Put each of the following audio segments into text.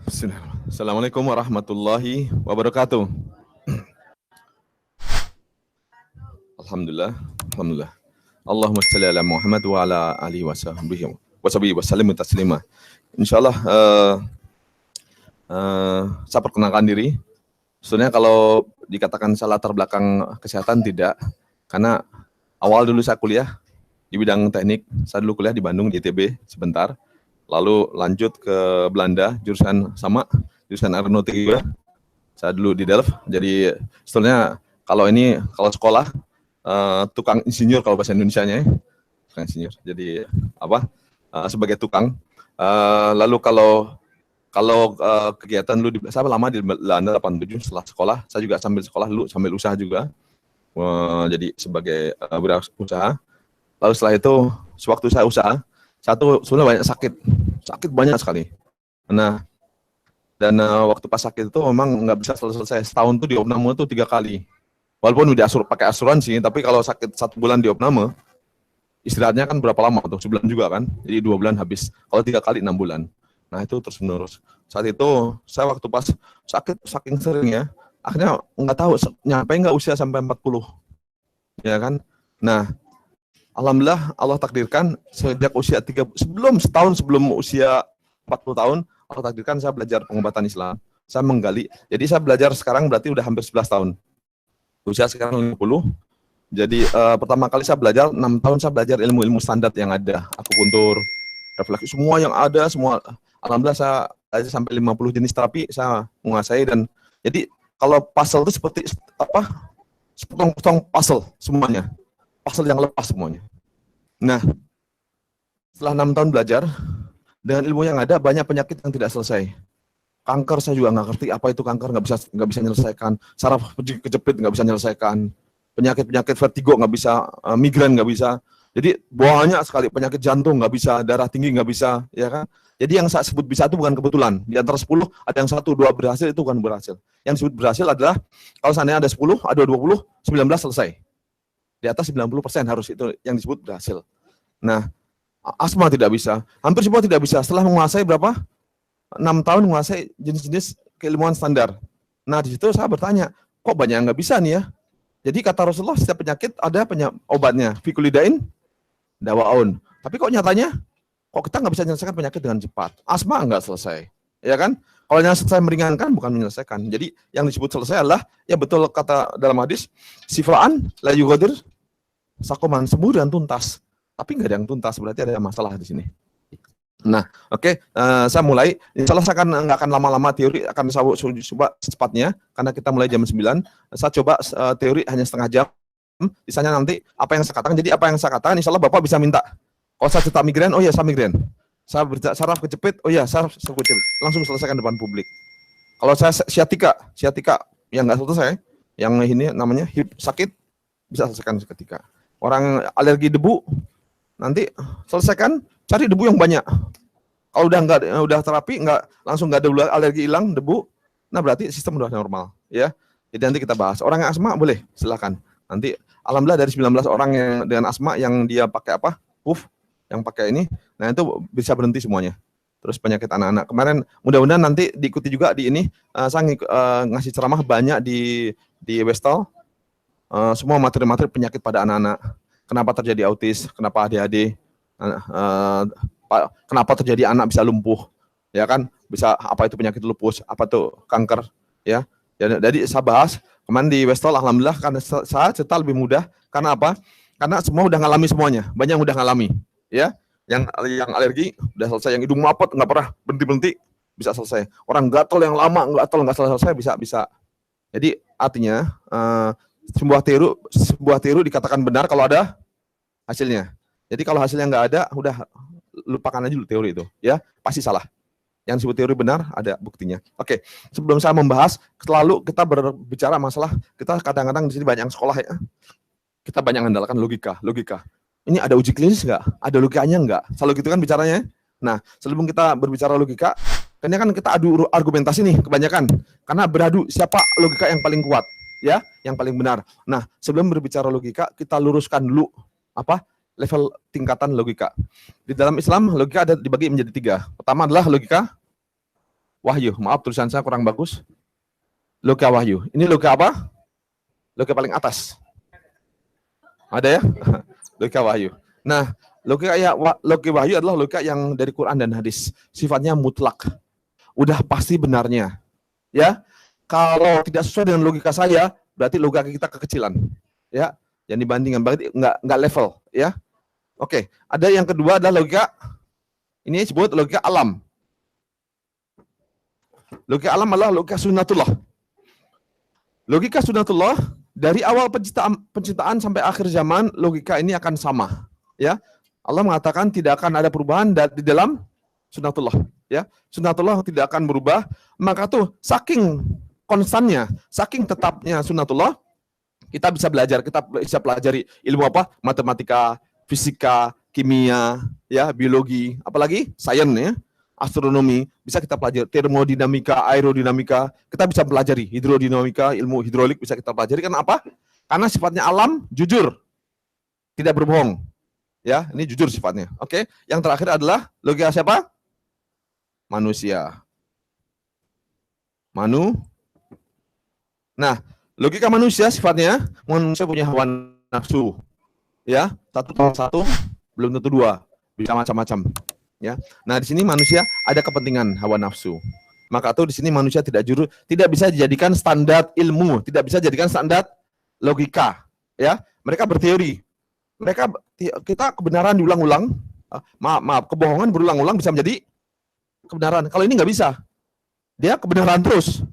Assalamualaikum warahmatullahi wabarakatuh. Alhamdulillah, alhamdulillah. Allahumma shalli ala Muhammad wa ala alihi washabihi wasallim taslima. Insyaallah saya perkenalkan diri. Sebenarnya kalau dikatakan saya latar belakang kesehatan tidak, karena awal dulu saya kuliah di bidang teknik. Saya dulu kuliah di Bandung di ITB sebentar. Lalu lanjut ke Belanda, jurusan aeronautik juga. Saya dulu di Delft. Jadi sebetulnya kalau sekolah tukang insinyur kalau bahasa Indonesianya, tukang insinyur. Jadi sebagai tukang. Lalu kalau kegiatan dulu saya lama di Belanda 87 setelah sekolah, saya juga sambil sekolah dulu, sambil usaha juga. Jadi sebagai berusaha. Lalu setelah itu sewaktu saya usaha, satu sebenarnya sakit banyak sekali. Nah, dan waktu pas sakit itu memang nggak bisa selesai, setahun tuh di opname tuh 3 kali. Walaupun udah pakai asuransi, tapi kalau sakit 1 bulan di opname, istirahatnya kan berapa lama tuh? Sebulan juga kan, jadi 2 bulan habis. Kalau 3 kali 6 bulan. Nah itu terus menerus. Saat itu saya waktu pas sakit saking seringnya, akhirnya nggak tahu nyampe nggak usia sampai 40, ya kan? Nah, alhamdulillah Allah takdirkan sejak usia setahun sebelum usia 40 tahun, Allah takdirkan saya belajar pengobatan Islam. Saya menggali. Jadi saya belajar sekarang berarti udah hampir 11 tahun. Usia sekarang 50. Jadi pertama kali saya belajar 6 tahun saya belajar ilmu-ilmu standar yang ada. Akupuntur, refleksi, semua yang ada, semua. Alhamdulillah saya belajar sampai 50 jenis terapi saya menguasai. Dan jadi kalau puzzle itu seperti sepotong-potong puzzle semuanya. Puzzle yang lepas semuanya. Nah, setelah 6 tahun belajar, dengan ilmu yang ada, banyak penyakit yang tidak selesai. Kanker saya juga nggak ngerti apa itu kanker, nggak bisa menyelesaikan. Saraf kejepit nggak bisa menyelesaikan. Penyakit vertigo nggak bisa, migrain nggak bisa. Jadi banyak sekali penyakit jantung nggak bisa, darah tinggi nggak bisa, ya kan? Jadi yang saya sebut bisa itu bukan kebetulan. Di antara 10 ada yang 1, 2 berhasil, itu bukan berhasil. Yang disebut berhasil adalah kalau seandainya ada 10, ada 20, 19 selesai. Di atas 90% harus itu yang disebut berhasil. Nah, asma tidak bisa, hampir semua tidak bisa. Setelah menguasai berapa? 6 tahun menguasai jenis-jenis keilmuan standar. Nah, di situ saya bertanya, kok banyak yang nggak bisa nih ya? Jadi kata Rasulullah, setiap penyakit ada obatnya. Fikulidain, dawaun. Tapi kok nyatanya, kok kita nggak bisa menyelesaikan penyakit dengan cepat? Asma nggak selesai, ya kan? Kalau yang selesai meringankan, bukan menyelesaikan. Jadi yang disebut selesai adalah, ya betul kata dalam hadis, sifaan la yugadir sakoman, sembuh dan tuntas. Tapi nggak ada yang tuntas, berarti ada masalah di sini. Nah, oke, saya mulai. Insya Allah saya nggak akan lama-lama teori, akan saya coba secepatnya, karena kita mulai jam 9. Saya coba teori hanya setengah jam. Misalnya nanti apa yang saya katakan, jadi apa yang saya katakan, insya Allah Bapak bisa minta. Kalau saya cerita migrain, oh ya saya migrain. Saya saraf kejepit, oh ya saraf kejepit. Langsung selesaikan depan publik. Kalau saya siatika yang nggak selesai, yang ini namanya hip sakit, bisa selesaikan seketika. Orang alergi debu, nanti selesaikan, cari debu yang banyak. Kalau udah terapi, langsung nggak ada alergi hilang debu, nah berarti sistem udah normal, ya. Jadi nanti kita bahas. Orang yang asma boleh, silakan. Nanti alhamdulillah dari 19 orang yang dengan asma yang dia pakai puff, yang pakai ini, nah itu bisa berhenti semuanya. Terus penyakit anak-anak. Kemarin mudah-mudahan nanti diikuti juga di ini, saya ngasih ceramah banyak di Westal, semua materi-materi penyakit pada anak-anak. Kenapa terjadi autis, kenapa ADHD, kenapa terjadi anak bisa lumpuh, ya kan? Bisa apa itu penyakit lupus, apa tuh kanker, ya. Jadi saya bahas kemarin di Westal, alhamdulillah karena saya cerita lebih mudah. Karena apa? Karena semua udah ngalami semuanya, banyak yang udah ngalami, ya. Yang alergi udah selesai, yang hidung mapet nggak pernah berhenti bisa selesai. Orang gatal yang lama nggak selesai bisa. Jadi artinya sebuah teori dikatakan benar kalau ada hasilnya. Jadi kalau hasilnya nggak ada, udah lupakan aja dulu teori itu, ya pasti salah. Yang disebut teori benar ada buktinya. Oke, sebelum saya membahas, selalu kita berbicara masalah, kita kadang-kadang di sini banyak sekolah ya, kita banyak mengandalkan logika. Ini ada uji klinis nggak? Ada logikanya nggak? Selalu gitu kan bicaranya. Nah, sebelum kita berbicara logika, karena kan kita adu argumentasi nih kebanyakan, karena beradu siapa logika yang paling kuat, ya, yang paling benar. Nah, sebelum berbicara logika, kita luruskan dulu level tingkatan logika. Di dalam Islam, logika ada dibagi menjadi 3. Pertama adalah logika Wahyu. Maaf tulisan saya kurang bagus. Logika wahyu. Ini logika apa? Logika paling atas. Ada ya? Logika wahyu. Nah, logika wahyu adalah logika yang dari Quran dan hadis. Sifatnya mutlak. Udah pasti benarnya. Ya. Kalau tidak sesuai dengan logika saya, berarti logika kita kekecilan. Ya. Yang dibandingkan berarti enggak level, ya. Oke, ada yang kedua adalah logika ini disebut logika alam. Logika alam adalah logika sunnatullah. Logika sunnatullah dari awal penciptaan sampai akhir zaman, logika ini akan sama, ya. Allah mengatakan tidak akan ada perubahan di dalam sunnatullah, ya. Sunnatullah tidak akan berubah, maka tuh saking konstannya, saking tetapnya sunnatullah, kita bisa belajar, kita bisa pelajari ilmu apa? Matematika, fisika, kimia, ya, biologi, apalagi sains, ya. Astronomi, bisa kita pelajari, termodinamika, aerodinamika, kita bisa pelajari, hidrodinamika, ilmu hidrolik bisa kita pelajari. Karena apa? Karena sifatnya alam jujur, tidak berbohong. Ya, ini jujur sifatnya. Oke, yang terakhir adalah logika siapa? Manusia. Nah, logika manusia sifatnya, manusia punya hawa nafsu. Ya, satu tambah satu belum tentu dua, bisa macam-macam. Ya, nah di sini manusia ada kepentingan hawa nafsu. Maka tuh di sini manusia tidak bisa dijadikan standar ilmu, tidak bisa dijadikan standar logika. Ya, mereka berteori. Kita kebenaran diulang-ulang, kebohongan berulang-ulang bisa menjadi kebenaran. Kalau ini nggak bisa, dia kebenaran terus.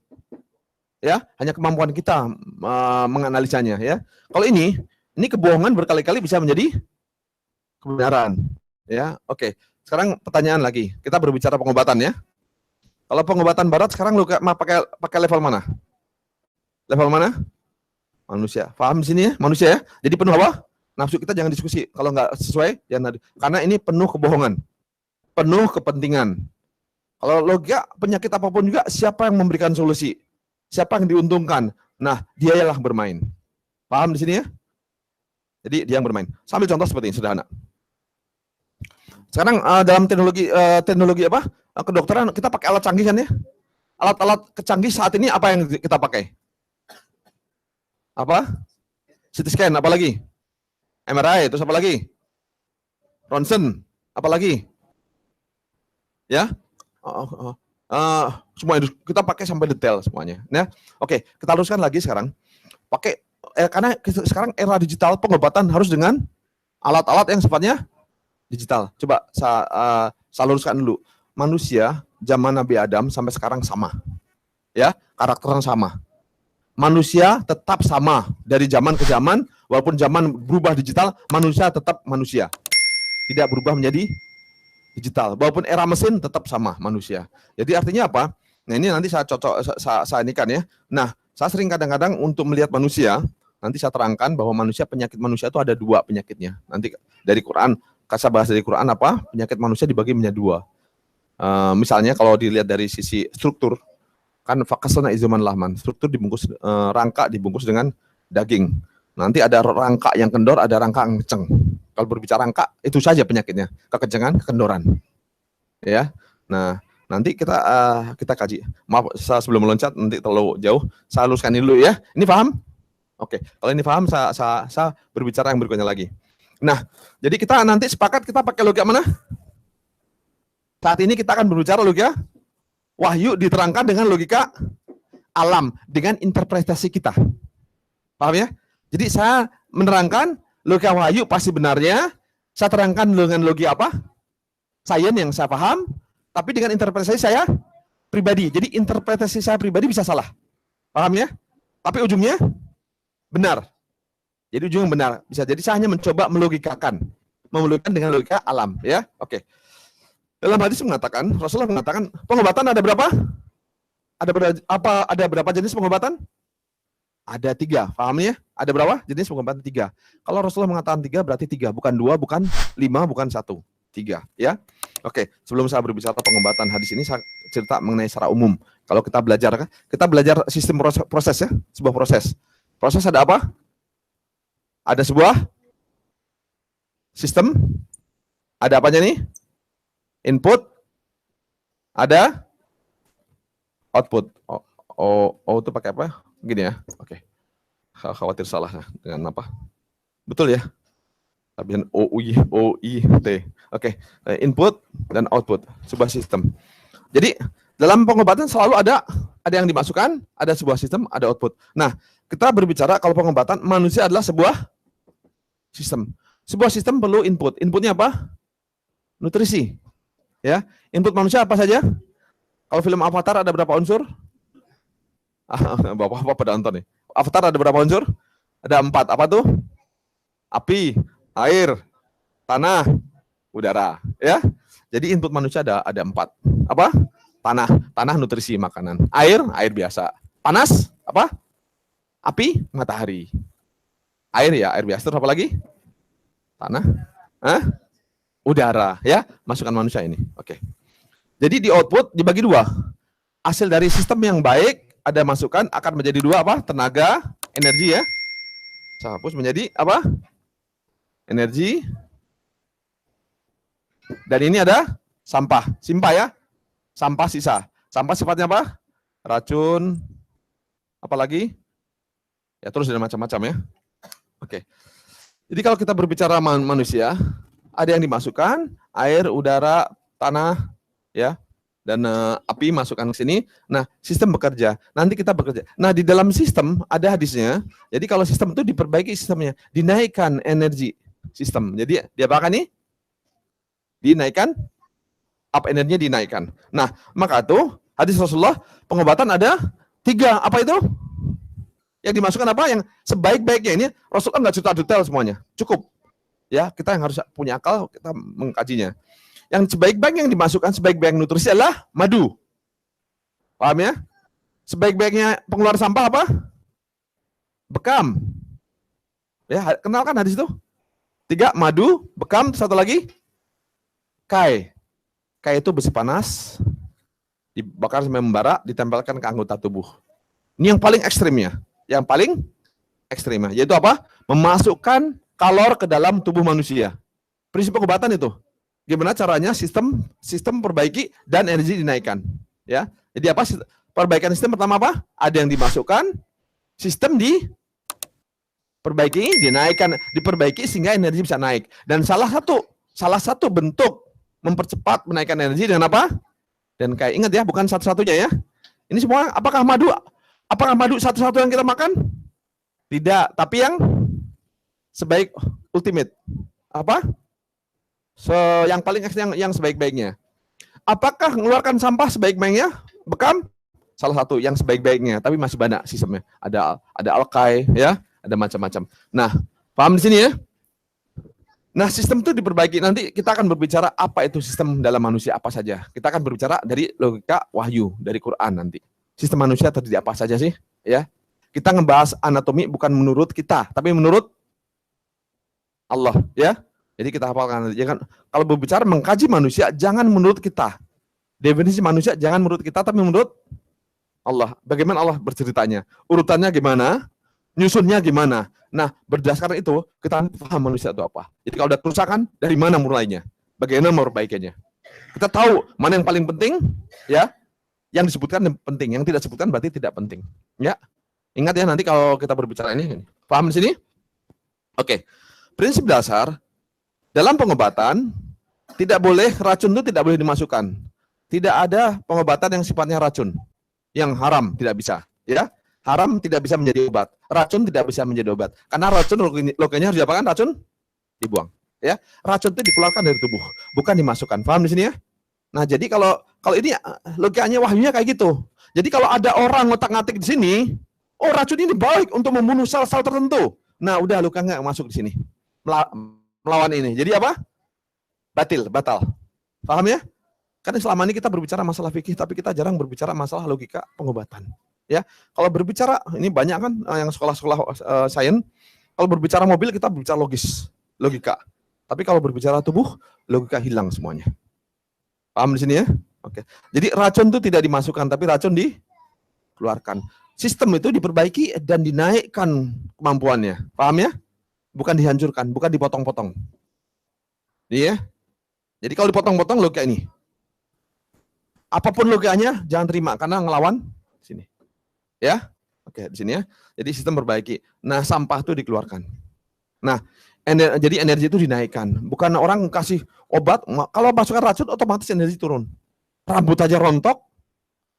Ya, hanya kemampuan kita menganalisanya. Ya, kalau ini kebohongan berkali-kali bisa menjadi kebenaran. Ya, oke. Sekarang pertanyaan lagi. Kita berbicara pengobatan, ya. Kalau pengobatan barat sekarang lu pakai level mana? Level mana? Manusia. Paham di sini ya? Manusia ya. Jadi penuh apa? Nafsu. Kita jangan diskusi. Kalau nggak sesuai, jangan. Karena ini penuh kebohongan, penuh kepentingan. Kalau logika penyakit apapun juga, siapa yang memberikan solusi? Siapa yang diuntungkan? Nah, dia yang bermain. Paham di sini ya? Jadi dia yang bermain. Sambil contoh seperti ini, sederhana. Sekarang dalam teknologi apa? Kedokteran kita pakai alat canggih kan ya? Alat-alat kecanggih saat ini apa yang kita pakai? Apa? CT scan, apa lagi? MRI, terus apa lagi? Ronsen, apa lagi? Ya? Semua kita pakai sampai detail semuanya. Ya? Oke, kita luruskan lagi sekarang. Karena sekarang era digital, pengobatan harus dengan alat-alat yang sifatnya digital. Coba saya luruskan dulu. Manusia zaman Nabi Adam sampai sekarang sama. Ya, karakternya sama. Manusia tetap sama dari zaman ke zaman, walaupun zaman berubah digital, manusia tetap manusia. Tidak berubah menjadi digital. Walaupun era mesin tetap sama manusia. Jadi artinya apa? Nah, ini nanti saya ini kan ya. Nah, saya sering kadang-kadang untuk melihat manusia, nanti saya terangkan bahwa penyakit manusia itu ada dua penyakitnya. Nanti dari Quran, saya bahas dari Quran apa? Penyakit manusia dibagi menjadi dua. Misalnya kalau dilihat dari sisi struktur, kan fakasana izuman lahman, struktur dibungkus rangka dibungkus dengan daging. Nanti ada rangka yang kendor, ada rangka yang kenceng. Kalau berbicara rangka, itu saja penyakitnya, kekencengan, kekendoran. Ya, nah nanti kita kaji. Maaf, saya sebelum meloncat nanti terlalu jauh, saya luruskan ini dulu ya. Ini paham? Oke, kalau ini paham, saya berbicara yang berikutnya lagi. Nah, jadi kita nanti sepakat kita pakai logika mana? Saat ini kita akan berbicara logika wahyu diterangkan dengan logika alam, dengan interpretasi kita. Paham ya? Jadi saya menerangkan logika wahyu pasti benarnya, saya terangkan dengan logika apa? Sains yang saya paham, tapi dengan interpretasi saya pribadi. Jadi interpretasi saya pribadi bisa salah. Paham ya? Tapi ujungnya benar. Jadi ujungnya benar. Bisa jadi saya hanya mencoba melogikakan dengan logika alam, ya. Oke. Dalam hadis mengatakan, Rasulullah mengatakan, pengobatan ada berapa? Ada berapa jenis pengobatan? Ada 3, paham ya? Ada berapa jenis pengobatan? 3. Kalau Rasulullah mengatakan 3, berarti 3, bukan 2, bukan 5, bukan 1. 3, ya. Oke, sebelum saya berbicara pengobatan hadis ini, saya cerita mengenai secara umum. Kalau kita belajar sistem proses ya, sebuah proses. Proses ada apa? Ada sebuah sistem, ada apanya nih? Input, ada output. O itu pakai apa? Gini ya. Oke. Khawatir salah dengan apa? Betul ya? Tapi OIT. Oke. Input dan output sebuah sistem. Jadi dalam pengobatan selalu ada yang dimasukkan, ada sebuah sistem, ada output. Nah, kita berbicara kalau pengobatan manusia adalah sebuah sistem. Sebuah sistem perlu input. Inputnya apa? Nutrisi. Ya. Input manusia apa saja? Kalau film Avatar ada berapa unsur? Bapak pada nonton nih. Avatar ada berapa unsur? Ada 4. Apa tuh? Api, air, tanah, udara. Ya. Jadi input manusia ada 4. Apa? Tanah nutrisi makanan. Air biasa. Panas, apa? Api, matahari. Air biasa. Terus apa lagi? Tanah, udara. Ya, masukan manusia ini. Oke. Jadi di output dibagi 2. Hasil dari sistem yang baik ada masukan akan menjadi 2 apa? Tenaga, energi ya. Saya hapus menjadi apa? Energi. Dan ini ada sampah. Ya. Sampah sisa. Sampah sifatnya apa? Racun. Apalagi? Ya terus ada macam-macam ya. Oke. Jadi kalau kita berbicara manusia, ada yang dimasukkan, air, udara, tanah, ya, dan api masukkan ke sini. Nah, sistem bekerja. Nanti kita bekerja. Nah, di dalam sistem ada hadisnya. Jadi kalau sistem itu diperbaiki sistemnya, dinaikkan energi sistem. Jadi diapakan nih? Dinaikkan, up energinya dinaikkan. Nah, maka itu hadis Rasulullah pengobatan ada 3. Apa itu? Yang dimasukkan apa? Yang sebaik-baiknya ini Rasulullah nggak cerita detail semuanya. Cukup. Ya, kita yang harus punya akal, kita mengkajinya. Yang sebaik-baik yang dimasukkan, sebaik-baik nutrisi adalah madu. Paham ya? Sebaik-baiknya pengeluaran sampah apa? Bekam. Ya, kenal kan hadis itu? 3, madu, bekam, satu lagi kai. Kai itu besi panas, dibakar sampai membara, ditempelkan ke anggota tubuh. Ini yang paling ekstrimnya. Yang paling ekstrimnya, yaitu apa? Memasukkan kalor ke dalam tubuh manusia. Prinsip pengobatan itu. Gimana caranya sistem perbaiki dan energi dinaikkan. Ya. Jadi apa? Perbaikan sistem pertama apa? Ada yang dimasukkan, sistem diperbaiki, dinaikkan, diperbaiki sehingga energi bisa naik. Dan salah satu bentuk mempercepat menaikkan energi dengan apa? Dan kayak ingat ya, bukan satu-satunya ya. Ini semua apakah madu satu-satu yang kita makan? Tidak, tapi yang sebaik ultimate. Apa? Yang paling ekstrim yang sebaik-baiknya. Apakah mengeluarkan sampah sebaik-baiknya? Bekam? Salah satu yang sebaik-baiknya, tapi masih banyak sistemnya. Ada alkai ya, ada macam-macam. Nah, paham di sini ya? Nah, sistem itu diperbaiki. Nanti kita akan berbicara apa itu sistem dalam manusia apa saja. Kita akan berbicara dari logika wahyu, dari Quran nanti. Sistem manusia terdiri apa saja sih? Ya, kita ngebahas anatomi bukan menurut kita, tapi menurut Allah. Ya, jadi kita hafalkan. Jangan kalau berbicara mengkaji manusia, jangan menurut kita. Definisi manusia jangan menurut kita, tapi menurut Allah. Bagaimana Allah berceritanya? Urutannya gimana? Nyusunnya gimana? Nah, berdasarkan itu, kita paham manusia itu apa. Jadi kalau ada kerusakan, dari mana mulainya? Bagaimana memperbaikinya? Kita tahu mana yang paling penting, ya. Yang disebutkan yang penting, yang tidak disebutkan berarti tidak penting. Ya. Ingat ya nanti kalau kita berbicara ini. Paham di sini? Oke. Prinsip dasar dalam pengobatan racun itu tidak boleh dimasukkan. Tidak ada pengobatan yang sifatnya racun. Yang haram tidak bisa, ya. Haram tidak bisa menjadi obat. Racun tidak bisa menjadi obat. Karena racun logikanya harus diapakan? Racun dibuang, ya. Racun itu dikeluarkan dari tubuh, bukan dimasukkan. Paham di sini ya? Nah, jadi kalau ini logikanya wahyunya kayak gitu. Jadi kalau ada orang ngotak-ngatik di sini, oh racun ini baik untuk membunuh sel-sel tertentu. Nah, udah logikanya masuk di sini. Melawan ini. Jadi apa? Batal. Paham ya? Karena selama ini kita berbicara masalah fikih, tapi kita jarang berbicara masalah logika pengobatan. Ya, kalau berbicara ini banyak kan yang sekolah-sekolah sains. Kalau berbicara mobil kita berbicara logika. Tapi kalau berbicara tubuh, logika hilang semuanya. Paham di sini ya? Oke. Jadi racun itu tidak dimasukkan, tapi racun dikeluarkan. Sistem itu diperbaiki dan dinaikkan kemampuannya. Paham ya? Bukan dihancurkan, bukan dipotong-potong. Iya. Jadi kalau dipotong-potong logika ini. apapun logikanya jangan terima karena ngelawan sini. Ya. Oke, di sini ya. Jadi sistem perbaiki. Nah, sampah itu dikeluarkan. Nah, jadi energi itu dinaikkan. Bukan orang kasih obat, kalau masukkan racun otomatis energi turun. Rambut aja rontok.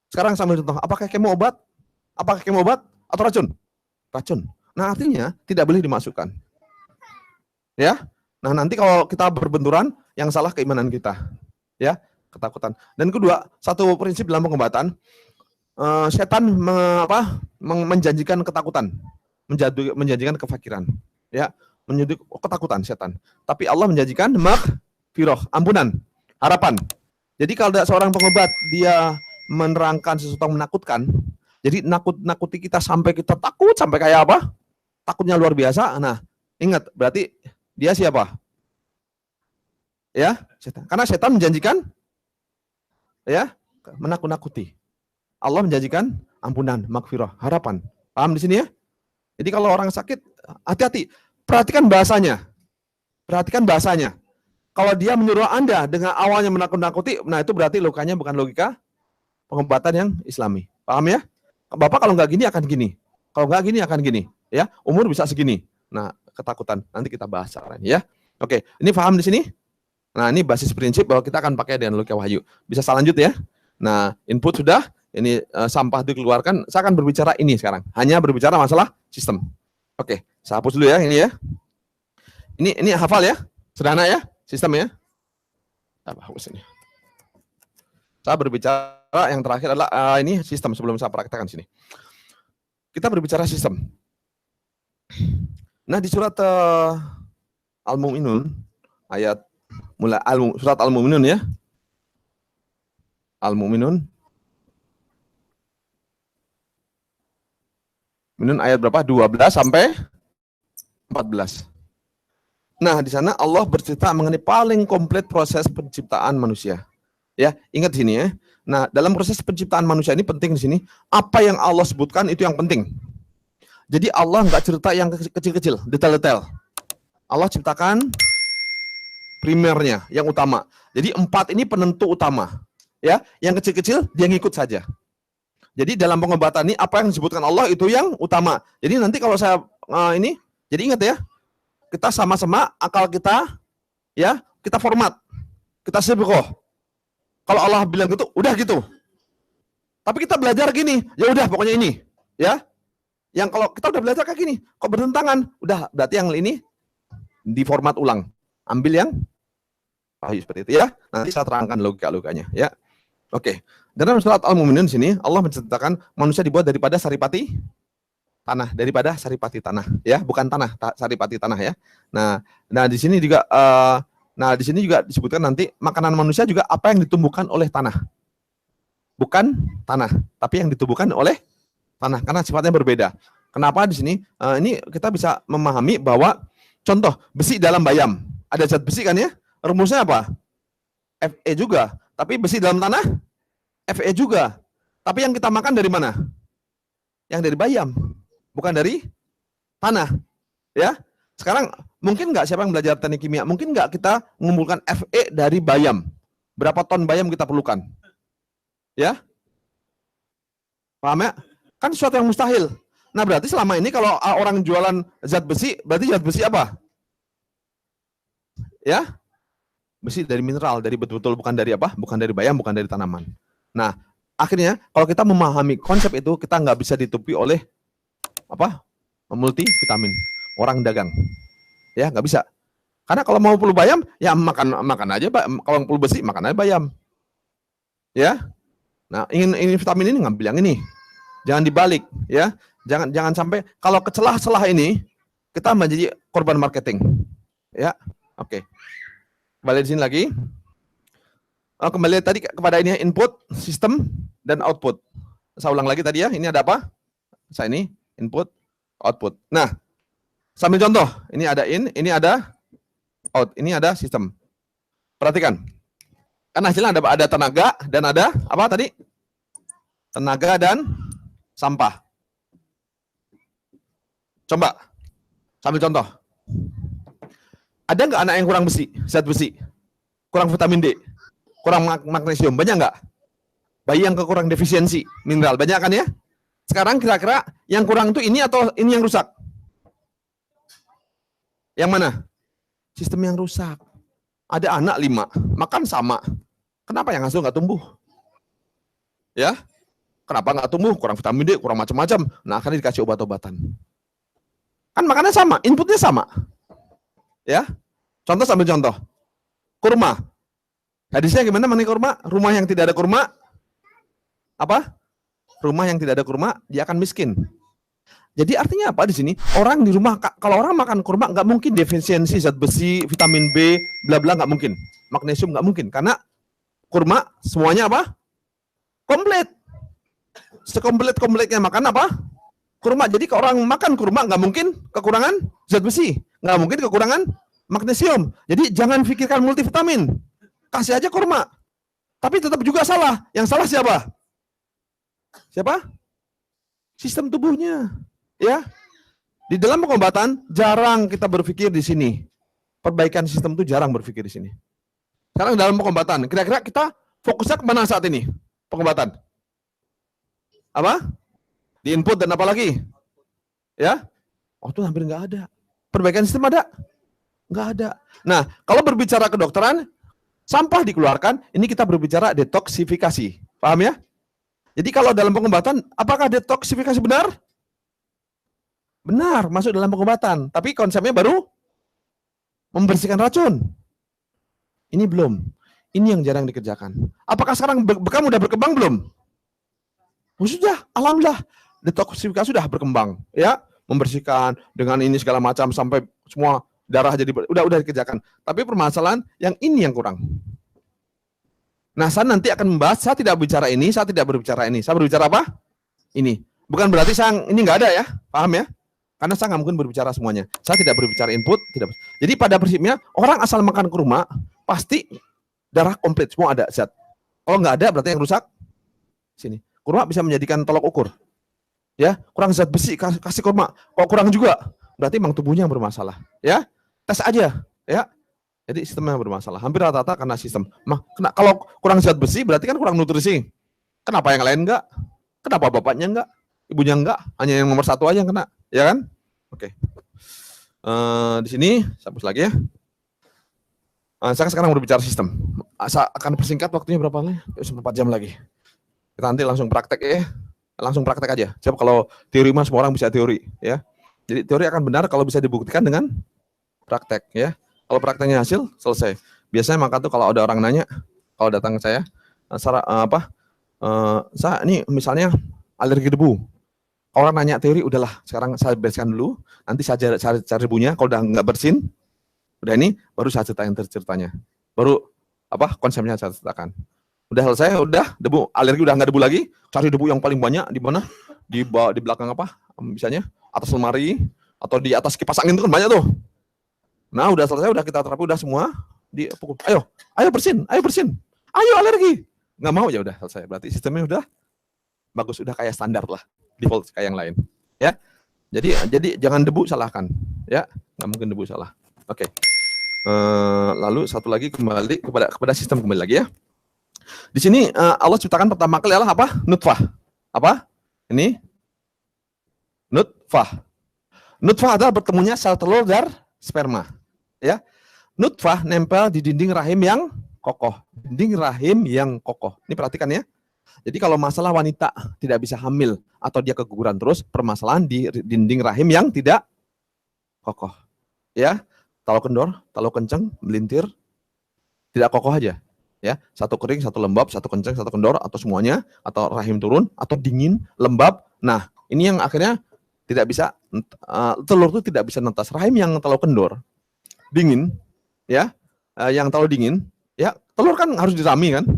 Sekarang sambil contoh, apakah kemo obat? Apakah kemo obat atau racun? Racun. Nah, artinya tidak boleh dimasukkan. Ya. Nah, nanti kalau kita berbenturan, yang salah keimanan kita. Ya, ketakutan. Dan kedua, satu prinsip dalam pengobatan, setan menjanjikan ketakutan, menjanjikan kefakiran, ya, menjadi ketakutan setan. Tapi Allah menjanjikan maghfirah, ampunan, harapan. Jadi kalau ada seorang pengobat dia menerangkan sesuatu yang menakutkan, jadi nakuti kita sampai kita takut sampai kayak apa? Takutnya luar biasa. Nah, ingat berarti dia siapa? Ya, setan. Karena setan menjanjikan, ya, menakut-nakuti. Allah menjanjikan ampunan, maghfirah, harapan. Paham di sini ya? Jadi kalau orang sakit, hati-hati. Perhatikan bahasanya. Perhatikan bahasanya. Kalau dia menyuruh Anda dengan awalnya menakut-nakuti, nah itu berarti logikanya bukan logika pengobatan yang Islami. Paham ya? Bapak kalau nggak gini akan gini. Kalau nggak gini akan gini. Ya, umur bisa segini. Nah, ketakutan. Nanti kita bahas caranya ya. Oke, ini paham di sini? Nah, ini basis prinsip bahwa kita akan pakai dengan logika wahyu. Bisa selanjut ya. Nah, input sudah. Ini sampah dikeluarkan, saya akan berbicara ini sekarang. Hanya berbicara masalah sistem. Oke, saya hapus dulu ya ini ya. Ini hafal ya? Sederhana ya sistem ya? Saya hapus ini. Saya berbicara yang terakhir adalah ini sistem sebelum saya praktekkan sini. Kita berbicara sistem. Nah, di surat Al-Mu'minun ayat mulai surat Al-Mu'minun ya. Al-Mu'minun ayat berapa? 12 sampai 14. Nah, di sana Allah bercerita mengenai paling komplit proses penciptaan manusia. Ya, ingat sini ya. Nah, dalam proses penciptaan manusia ini penting di sini, apa yang Allah sebutkan itu yang penting. Jadi Allah nggak cerita yang kecil-kecil, detail-detail. Allah ciptakan primernya, yang utama. Jadi 4 ini penentu utama. Ya, yang kecil-kecil dia ngikut saja. Jadi dalam pengobatan ini apa yang disebutkan Allah itu yang utama. Jadi nanti kalau saya ini, jadi ingat ya, kita sama-sama akal kita, ya kita format, kita sibuk. Kalau Allah bilang gitu, udah gitu. Tapi kita belajar gini, ya udah pokoknya ini, ya. Yang kalau kita udah belajar kayak gini, kok bertentangan, udah berarti yang ini diformat ulang, ambil yang seperti itu ya. Nanti saya terangkan logikanya, ya. Oke. Dalam surat Al-Mu'minun sini Allah menceritakan manusia dibuat daripada saripati tanah, daripada saripati tanah, ya, bukan tanah, saripati tanah ya. Nah di sini juga disebutkan nanti makanan manusia juga apa yang ditumbuhkan oleh tanah. Bukan tanah, tapi yang ditumbuhkan oleh tanah karena sifatnya berbeda. Kenapa di sini? Ini kita bisa memahami bahwa contoh besi dalam bayam, ada zat besi kan ya? Rumusnya apa? Fe juga, tapi besi dalam tanah Fe juga. Tapi yang kita makan dari mana? Yang dari bayam, bukan dari tanah. Ya. Sekarang mungkin nggak siapa yang belajar teknik kimia, mungkin nggak kita mengumpulkan Fe dari bayam. Berapa ton bayam kita perlukan? Ya. Paham ya? Kan sesuatu yang mustahil. Nah, berarti selama ini kalau orang jualan zat besi, berarti zat besi apa? Ya. Besi dari mineral, dari betul-betul bukan dari apa? Bukan dari bayam, bukan dari tanaman. Nah, akhirnya kalau kita memahami konsep itu, kita nggak bisa ditutupi oleh apa? Multivitamin, orang dagang. Ya, nggak bisa. Karena kalau mau perlu bayam, ya makan aja. Kalau perlu besi, makan aja bayam. Ya. Nah, ingin vitamin ini ngambil yang ini. Jangan dibalik, ya. Jangan sampai kalau kecelah-celah ini kita menjadi korban marketing. Ya. Oke. Kembali di sini lagi. Kembali tadi kepada ini input, sistem, dan output. Saya ulang lagi tadi ya, ini ada apa? Saya ini input, output. Nah, sambil contoh, ini ada ini ada out, ini ada sistem. Perhatikan. Kan hasilnya ada tenaga dan ada apa tadi? Tenaga dan sampah. Coba, sambil contoh. Ada nggak anak yang kurang besi, zat besi? Kurang vitamin D? Kurang magnesium, banyak nggak? Bayi yang kekurang defisiensi mineral, banyak kan ya? Sekarang kira-kira yang kurang itu ini atau ini yang rusak? Yang mana? Sistem yang rusak. Ada anak 5, makan sama. Kenapa yang asuh nggak tumbuh? Ya, kenapa nggak tumbuh? Kurang vitamin D, kurang macam-macam. Nah, akhirnya dikasih obat-obatan. Kan makannya sama, inputnya sama. Ya, contoh sambil contoh. Kurma. Hadisnya gimana mengenai kurma? Rumah yang tidak ada kurma, apa? Rumah yang tidak ada kurma, dia akan miskin. Jadi artinya apa di sini? Orang di rumah, kalau orang makan kurma, nggak mungkin defisiensi zat besi, vitamin B, bla bla, nggak mungkin. Magnesium nggak mungkin, karena kurma semuanya apa? Komplit. Sekomplit-komplitnya makan apa? Kurma. Jadi kalau orang makan kurma nggak mungkin kekurangan zat besi, nggak mungkin kekurangan magnesium. Jadi jangan pikirkan multivitamin, kasih aja kurma. Tapi tetap juga salah. Yang salah siapa? Siapa? Sistem tubuhnya. Ya, di dalam pengobatan jarang kita berpikir di sini. Perbaikan sistem itu jarang berpikir di sini. Sekarang dalam pengobatan, kira-kira kita fokusnya kemana saat ini? Pengobatan. Apa? Di input dan apa lagi? Ya? Oh, itu hampir nggak ada. Perbaikan sistem ada? Nggak ada. Nah, kalau berbicara kedokteran, sampah dikeluarkan, ini kita berbicara detoksifikasi. Paham ya? Jadi kalau dalam pengobatan, apakah detoksifikasi benar? Benar, masuk dalam pengobatan. Tapi konsepnya baru membersihkan racun. Ini belum. Ini yang jarang dikerjakan. Apakah sekarang bekam udah berkembang belum? Oh, sudah, alhamdulillah. Detoksifikasi sudah berkembang, ya, membersihkan dengan ini segala macam sampai semua darah jadi udah dikerjakan. Tapi permasalahan yang ini yang kurang. Nah, saya nanti akan membahas, saya tidak bicara ini, saya tidak berbicara ini. Saya berbicara apa? Ini. Bukan berarti saya ini nggak ada ya, paham ya? Karena saya nggak mungkin berbicara semuanya. Saya tidak berbicara input, tidak. Jadi pada prinsipnya orang asal makan kurma pasti darah komplit semua ada zat. Kalau nggak ada berarti yang rusak sini. Kurma bisa menjadikan tolok ukur. Ya, kurang zat besi kasih kurma. Kalau kurang juga berarti memang tubuhnya yang bermasalah. Ya, tes aja. Ya, jadi sistemnya bermasalah. Hampir rata-rata karena sistem. Kalau kurang zat besi berarti kan kurang nutrisi. Kenapa yang lain enggak? Kenapa bapaknya enggak? Ibunya enggak? Hanya yang nomor 1 aja yang kena. Ya kan? Oke. Di sini, saya hapus lagi ya. Saya sekarang berbicara sistem. Saya akan persingkat waktunya berapa lama? 4 jam lagi. Kita nanti langsung praktek ya. Langsung praktek aja. Siapa kalau teori mah semua orang bisa teori ya. Jadi teori akan benar kalau bisa dibuktikan dengan praktek ya. Kalau prakteknya hasil selesai. Biasanya maka tuh kalau ada orang nanya, kalau datang ke saya, saya ini misalnya alergi debu. Orang nanya teori, udahlah sekarang saya bereskan dulu, nanti saya cari debunya, kalau udah nggak bersin, udah ini, baru saya ceritain ceritanya. Baru konsepnya saya ceritakan. Udah selesai, udah debu, alergi udah nggak debu lagi, cari debu yang paling banyak di mana? Di belakang misalnya atas lemari, atau di atas kipas angin itu kan banyak tuh. Nah udah selesai, udah kita terapi, udah semua, dipukul, ayo bersin, ayo alergi. Nggak mau, ya udah selesai, berarti sistemnya udah bagus, udah kayak standar lah. Default kayak yang lain, ya. Jadi jangan debu salahkan, ya. Nggak mungkin debu salah. Oke. Lalu satu lagi kembali kepada sistem kembali lagi ya. Di sini Allah ciptakan pertama kali adalah apa? Nutfah. Apa? Ini nutfah. Nutfah adalah bertemunya sel telur dan sperma, ya. Nutfah nempel di dinding rahim yang kokoh. Dinding rahim yang kokoh. Ini perhatikan ya. Jadi kalau masalah wanita tidak bisa hamil atau dia keguguran terus, permasalahan di dinding rahim yang tidak kokoh. Ya, talau kendor, talau kenceng, melintir, tidak kokoh aja. Ya, satu kering, satu lembab, satu kenceng, satu kendor, atau semuanya, atau rahim turun, atau dingin, lembab. Nah, ini yang akhirnya tidak bisa, telur itu tidak bisa netas. Rahim yang talau kendor, dingin, ya, yang talau dingin, ya, telur kan harus dirami kan.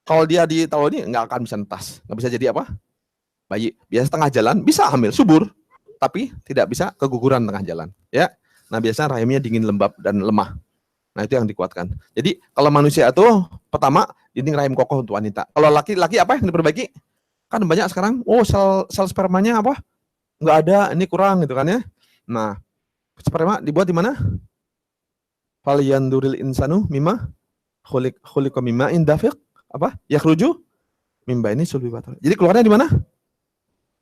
Kalau dia di talau ini nggak akan bisa netas, nggak bisa jadi apa? Bayi. Biasa tengah jalan bisa hamil, subur, tapi tidak bisa keguguran tengah jalan. Ya, nah biasanya rahimnya dingin, lembab dan lemah. Nah itu yang dikuatkan. Jadi kalau manusia itu pertama dinding rahim kokoh untuk wanita. Kalau laki-laki apa yang diperbaiki? Kan banyak sekarang. Oh sel spermanya apa? Nggak ada, ini kurang gitu kan ya. Nah sperma dibuat di mana? Falyanduril insanu mimma khuliqa mimma indafiq. Yakhruju Mimba ini sulbi batara. Jadi keluarnya di mana?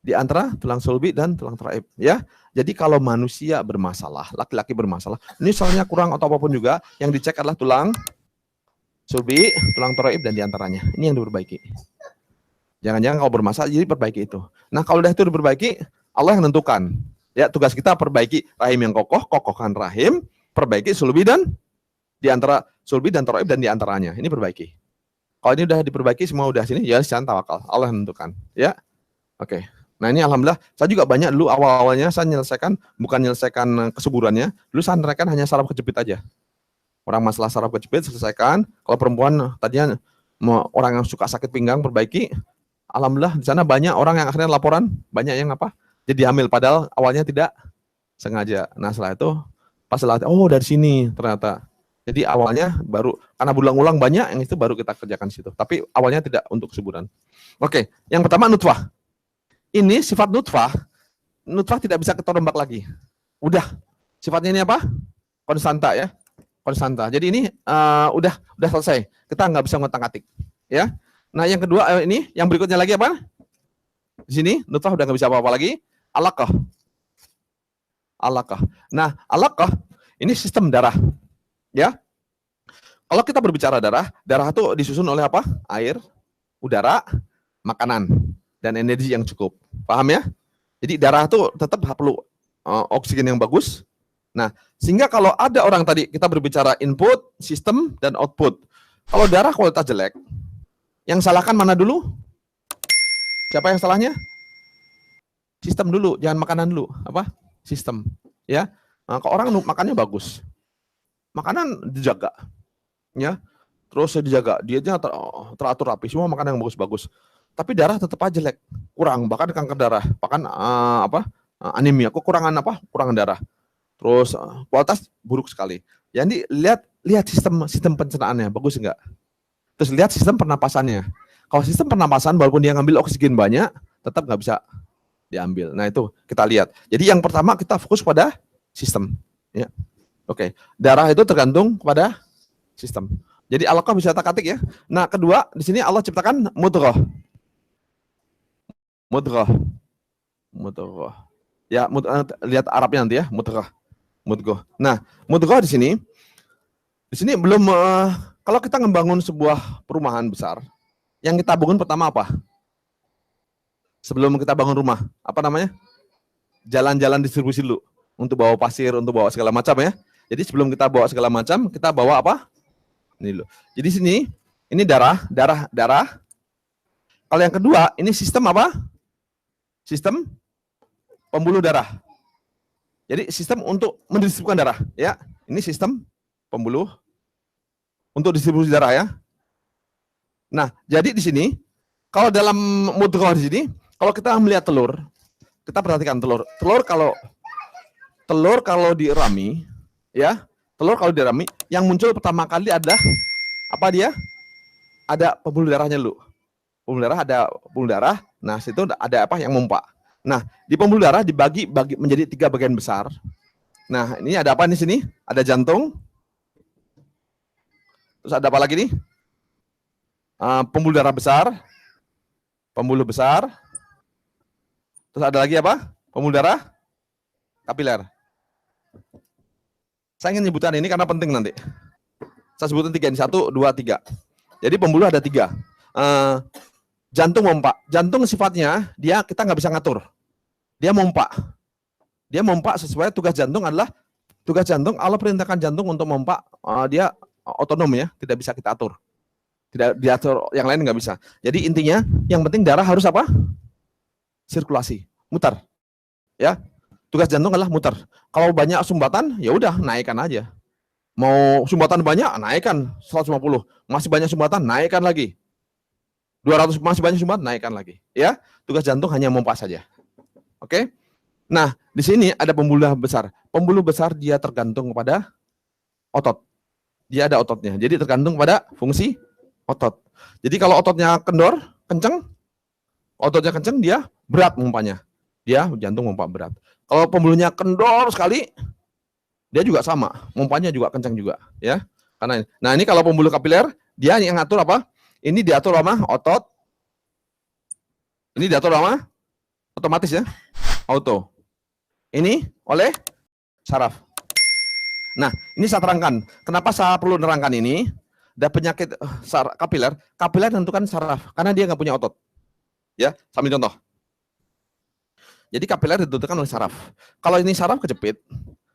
Di antara tulang sulbi dan tulang teraib, ya. Jadi kalau manusia bermasalah, laki-laki bermasalah, ini misalnya kurang atau apapun juga, yang dicek adalah tulang sulbi, tulang teraib dan diantaranya. Ini yang diperbaiki. Jangan-jangan kalau bermasalah, jadi perbaiki itu. Nah kalau udah itu diperbaiki, Allah yang menentukan. Ya tugas kita perbaiki rahim yang kokoh, kokohkan rahim, perbaiki sulbi dan diantara sulbi dan teraib dan diantaranya. Ini perbaiki. Kalau ini udah diperbaiki semua udah sini, ya jangan tawakal. Allah yang menentukan. Ya, oke. Nah ini alhamdulillah, saya juga banyak dulu awal-awalnya saya menyelesaikan, bukan menyelesaikan kesuburannya, dulu saya menyelesaikan hanya saraf kejepit aja. Orang masalah saraf kejepit selesaikan, kalau perempuan tadinya orang yang suka sakit pinggang perbaiki, alhamdulillah di sana banyak orang yang akhirnya laporan, banyak yang apa, jadi hamil, padahal awalnya tidak sengaja. Nah setelah itu, pas setelah oh dari sini ternyata. Jadi awalnya baru, karena berulang-ulang banyak yang itu baru kita kerjakan di situ. Tapi awalnya tidak untuk kesuburan. Oke, yang pertama nutfah. Ini sifat nutfah tidak bisa kita rombak lagi. Udah, sifatnya ini apa? Konstanta ya, konstanta. Jadi ini udah selesai. Kita nggak bisa ngotak-atik, ya. Nah yang kedua ini, yang berikutnya lagi apa? Di sini nutfah udah nggak bisa apa-apa lagi. Alaqah. Alaqah. Nah alaqah ini sistem darah, ya. Kalau kita berbicara darah itu disusun oleh apa? Air, udara, makanan, dan energi yang cukup. Paham ya? Jadi darah itu tetap perlu oksigen yang bagus. Nah, sehingga kalau ada orang tadi kita berbicara input, sistem, dan output. Kalau darah kualitas jelek, yang salahkan mana dulu? Siapa yang salahnya? Sistem dulu, jangan makanan dulu. Apa? Sistem. Ya. Nah, kalau orang makannya bagus, makanan dijaga, ya. Terus dijaga, dietnya teratur rapi, semua makanan yang bagus-bagus. Tapi darah tetap aja jelek, kurang, bahkan kanker darah, bahkan anemia, kekurangan apa? Kurangan darah. Terus kualitas buruk sekali. Jadi lihat sistem pencernaannya bagus enggak? Terus lihat sistem pernapasannya. Kalau sistem pernapasan walaupun dia ngambil oksigen banyak, tetap nggak bisa diambil. Nah itu kita lihat. Jadi yang pertama kita fokus pada sistem. Ya, oke. Darah itu tergantung pada sistem. Jadi alaqah bisa takatik ya. Nah kedua di sini Allah ciptakan mudghah. Mudghah. Ya, lihat Arabnya nanti ya, mudghah. Nah, mudghah di sini belum kalau kita membangun sebuah perumahan besar, yang kita bangun pertama apa? Sebelum kita bangun rumah, apa namanya? Jalan-jalan distribusi dulu untuk bawa pasir, untuk bawa segala macam ya. Jadi sebelum kita bawa segala macam, kita bawa apa? Ini dulu. Jadi sini ini darah. Kalau yang kedua, ini sistem apa? Sistem pembuluh darah. Jadi sistem untuk mendistribusikan darah, ya. Ini sistem pembuluh untuk distribusi darah ya. Nah, jadi di sini kalau dalam mudghah di sini, kalau kita melihat telur, kita perhatikan telur. Telur kalau dirami, ya. Telur kalau dirami, yang muncul pertama kali adalah apa dia? Ada pembuluh darahnya dulu. Pembuluh darah. Nah, situ ada apa yang memompa. Nah, di pembuluh darah dibagi menjadi 3 bagian besar. Nah, ini ada apa di sini? Ada jantung. Terus ada apa lagi nih? Pembuluh darah besar. Pembuluh besar. Terus ada lagi apa? Pembuluh darah kapiler. Saya ingin nyebutkan ini karena penting nanti. Saya sebutin 3 ini. 1, 2, 3. Jadi pembuluh ada 3. Jantung mompa. Jantung sifatnya kita nggak bisa ngatur. Dia mompa. Dia mompa sesuai tugas jantung adalah Allah perintahkan jantung untuk mompa. Dia otonom ya, tidak bisa kita atur. Tidak diatur, yang lain nggak bisa. Jadi intinya yang penting darah harus apa? Sirkulasi, mutar. Ya, tugas jantung adalah mutar. Kalau banyak sumbatan, ya udah naikkan aja. Mau sumbatan banyak, naikkan 150. Masih banyak sumbatan, naikkan lagi. 200 masih banyak sumbatan, naikkan lagi. Ya, tugas jantung hanya mompa saja. Oke. Nah, di sini ada pembuluh besar. Pembuluh besar dia tergantung kepada otot. Dia ada ototnya. Jadi tergantung pada fungsi otot. Jadi kalau ototnya kendor, kenceng, dia berat mompanya. Dia jantung mompa berat. Kalau pembuluhnya kendor sekali, dia juga sama, mompanya juga kencang juga, ya. Karena nah ini kalau pembuluh kapiler, dia yang ngatur apa? Ini diatur sama otot, Ini diatur sama otomatis ya, auto. Ini oleh saraf. Nah, ini saya terangkan. Kenapa saya perlu nerangkan ini? Ada penyakit kapiler, kapiler tentukan saraf karena dia nggak punya otot. Ya, sambil contoh. Jadi kapiler ditentukan oleh saraf. Kalau ini saraf kejepit,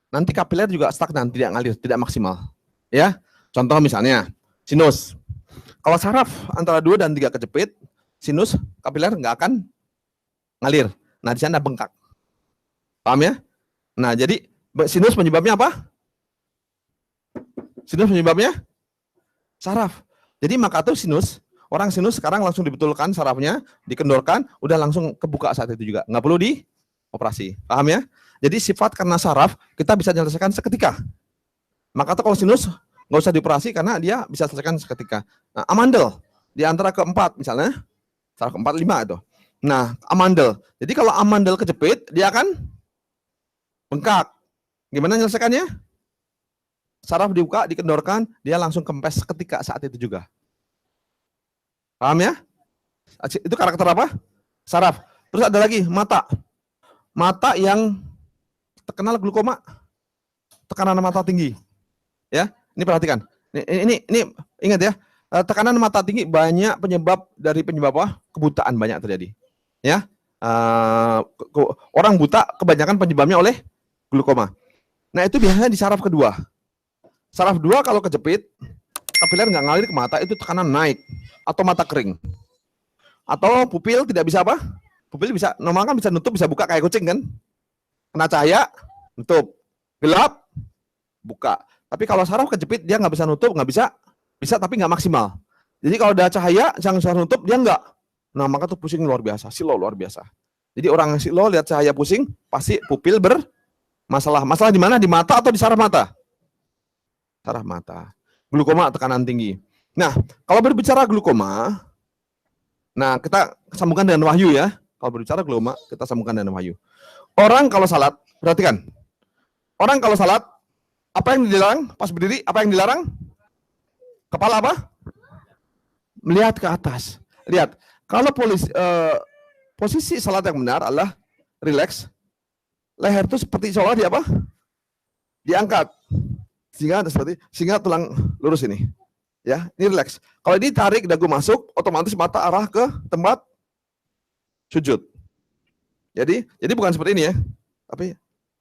nanti kapiler juga stagnan, tidak ngalir, tidak maksimal. Ya, contoh misalnya sinus. Kalau saraf antara 2 dan 3 kejepit, sinus kapiler nggak akan ngalir. Nah, di sana bengkak. Paham ya? Nah, jadi sinus penyebabnya apa? Sinus penyebabnya saraf. Jadi maka tuh sinus, orang sinus sekarang langsung dibetulkan sarafnya, dikendorkan, udah langsung kebuka saat itu juga. Nggak perlu dioperasi. Paham ya? Jadi sifat karena saraf, kita bisa menyelesaikan seketika. Maka tuh kalau sinus, nggak usah dioperasi karena dia bisa selesaikan seketika. Nah, amandel, di antara keempat misalnya, saraf keempat, 5 itu. Nah, amandel. Jadi kalau amandel kejepit, dia akan bengkak. Gimana menyelesaikannya? Saraf dibuka, dikendorkan, dia langsung kempes seketika saat itu juga. Paham ya? Itu karakter apa? Saraf. Terus ada lagi, mata. Mata yang terkenal glukoma. Tekanan mata tinggi. Ya, ini perhatikan. Ini ingat ya, tekanan mata tinggi banyak penyebab apa? Kebutaan banyak terjadi. Ya, orang buta kebanyakan penyebabnya oleh glukoma. Nah, itu biasanya di saraf kedua. Saraf 2 kalau kejepit, kapiler nggak ngalir ke mata, itu tekanan naik. Atau mata kering. Atau pupil tidak bisa apa? Pupil bisa, normal kan bisa nutup, bisa buka kayak kucing kan? Kena cahaya, nutup. Gelap, buka. Tapi kalau saraf kejepit, dia nggak bisa nutup, nggak bisa tapi nggak maksimal. Jadi kalau ada cahaya, yang saraf nutup, dia nggak. Nah, maka tuh pusing luar biasa, silo luar biasa. Jadi orang yang silo lihat cahaya pusing, pasti pupil bermasalah. Masalah di mana? Di mata atau di saraf mata? Saraf mata. Glukoma tekanan tinggi. Nah, kalau berbicara glukoma, nah kita sambungkan dengan wahyu ya. Kalau berbicara glukoma, kita sambungkan dengan wahyu. Orang kalau salat, perhatikan. Orang kalau salat, apa yang dilarang? Pas berdiri, apa yang dilarang? Kepala apa? Melihat ke atas. Lihat, kalau posisi salat yang benar adalah relax. Leher itu seperti seolah dia apa? Diangkat. Sehingga tulang lurus ini. Ya, ini relax. Kalau ini tarik dagu masuk, otomatis mata arah ke tempat sujud. Jadi bukan seperti ini ya. Tapi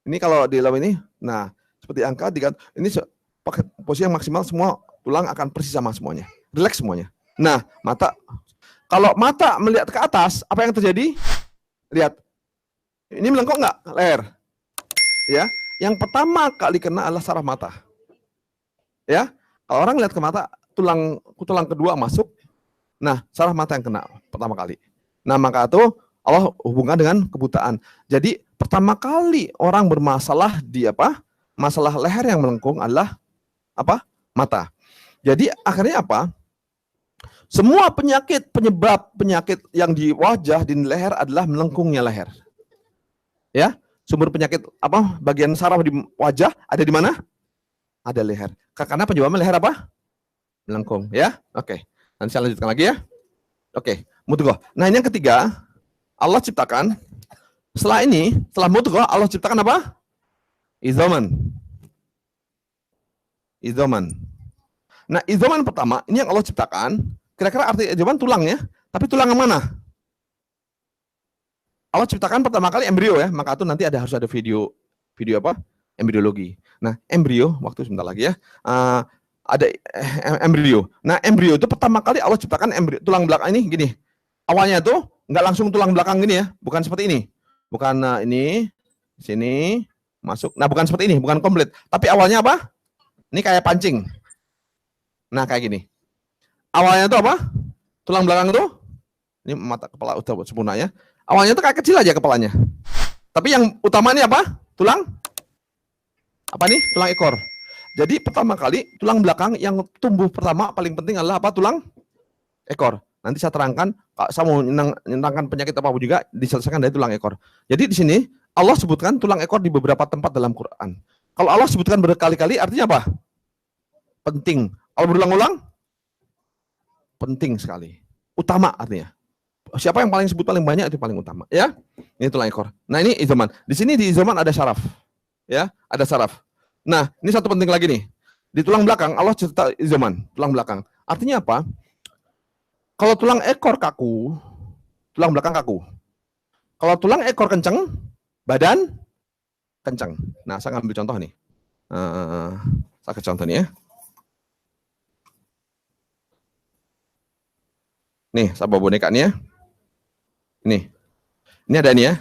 ini kalau di dalam ini, nah seperti angkat, ini pakai posisi yang maksimal, semua tulang akan persis sama semuanya. Relax semuanya. Nah, kalau mata melihat ke atas, apa yang terjadi? Lihat. Ini melengkung nggak leher? Ya. Yang pertama kali kena adalah saraf mata. Ya, kalau orang lihat ke mata, tulang kedua masuk. Nah, saraf mata yang kena pertama kali. Nah, maka itu Allah hubungkan dengan kebutaan. Jadi pertama kali orang bermasalah di apa? Masalah leher yang melengkung adalah apa? Mata. Jadi akhirnya apa? Semua penyebab penyakit yang di wajah, di leher adalah melengkungnya leher. Ya, sumber penyakit apa? Bagian saraf di wajah ada di mana? Ada leher. Karena penyebabnya leher apa? Melengkung, ya. Oke. Nanti saya lanjutkan lagi ya. Oke, mudghah. Nah, ini yang ketiga, Allah ciptakan setelah mudghah Allah ciptakan apa? Idhaman. Nah, idhaman pertama, ini yang Allah ciptakan, kira-kira arti idhaman tulang ya. Tapi tulang yang mana? Allah ciptakan pertama kali embrio ya, maka itu nanti harus ada video apa? Embriologi. Nah, embrio, waktu sebentar lagi ya. Ada embrio. Nah, embrio itu pertama kali Allah ciptakan tulang belakang ini gini. Awalnya itu nggak langsung tulang belakang gini ya, bukan seperti ini. Bukan ini, sini, masuk. Nah, bukan seperti ini, bukan komplit. Tapi awalnya apa? Ini kayak pancing. Nah, kayak gini. Awalnya itu apa? Tulang belakang itu, ini mata kepala udah sempurna ya. Awalnya itu kayak kecil aja kepalanya. Tapi yang utama ini apa? Tulang apa nih? Tulang ekor. Jadi pertama kali tulang belakang yang tumbuh pertama paling penting adalah apa? Tulang ekor. Nanti saya terangkan, saya mau menerangkan penyakit apa juga diselesaikan dari tulang ekor. Jadi di sini Allah sebutkan tulang ekor di beberapa tempat dalam Quran. Kalau Allah sebutkan berkali-kali artinya apa? Penting. Kalau berulang-ulang? Penting sekali. Utama artinya. siapa yang paling sebut paling banyak itu paling utama, ya. Ini tulang ekor. Nah, ini izoman. Di sini di izoman ada syaraf. Ya, ada syaraf. Nah, ini satu penting lagi nih. Di tulang belakang Allah cerita izoman, tulang belakang. Artinya apa? Kalau tulang ekor kaku, tulang belakang kaku. Kalau tulang ekor kencang, badan kencang. Nah, saya ngambil contoh nih. Saya ke contoh nih ya. Nih, saya bawa boneka nih ya. Ini ada nih ya.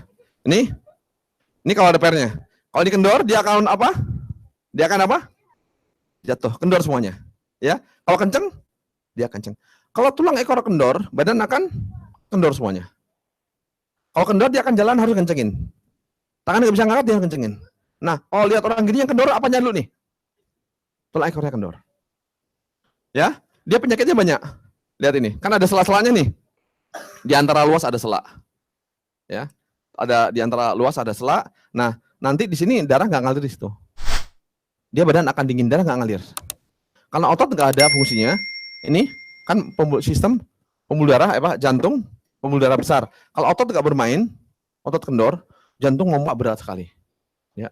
Ini kalau ada pernya. Kalau dikendor, dia akan apa? Dia akan apa? Jatuh, kendor semuanya. Ya, kalau kenceng, dia kenceng. Kalau tulang ekor kendor, badan akan kendor semuanya. Kalau kendor, dia akan jalan harus kencengin. Tangan nggak bisa ngangkat, dia kencengin. Nah, kalau lihat orang gini yang kendor, apanya dulu nih? Tulang ekornya kendor. Ya, dia penyakitnya banyak. Lihat ini, kan ada sela-selanya nih. Di antara luas ada sela. Ya, ada di antara luas ada sela. Nah, nanti di sini darah nggak ngalir di situ. Dia badan akan dingin, darah nggak ngalir. Karena otot nggak ada fungsinya. Ini kan sistem pembuluh darah, jantung, pembuluh darah besar. Kalau otot nggak bermain, otot kendor, jantung ngompak berat sekali. Ya,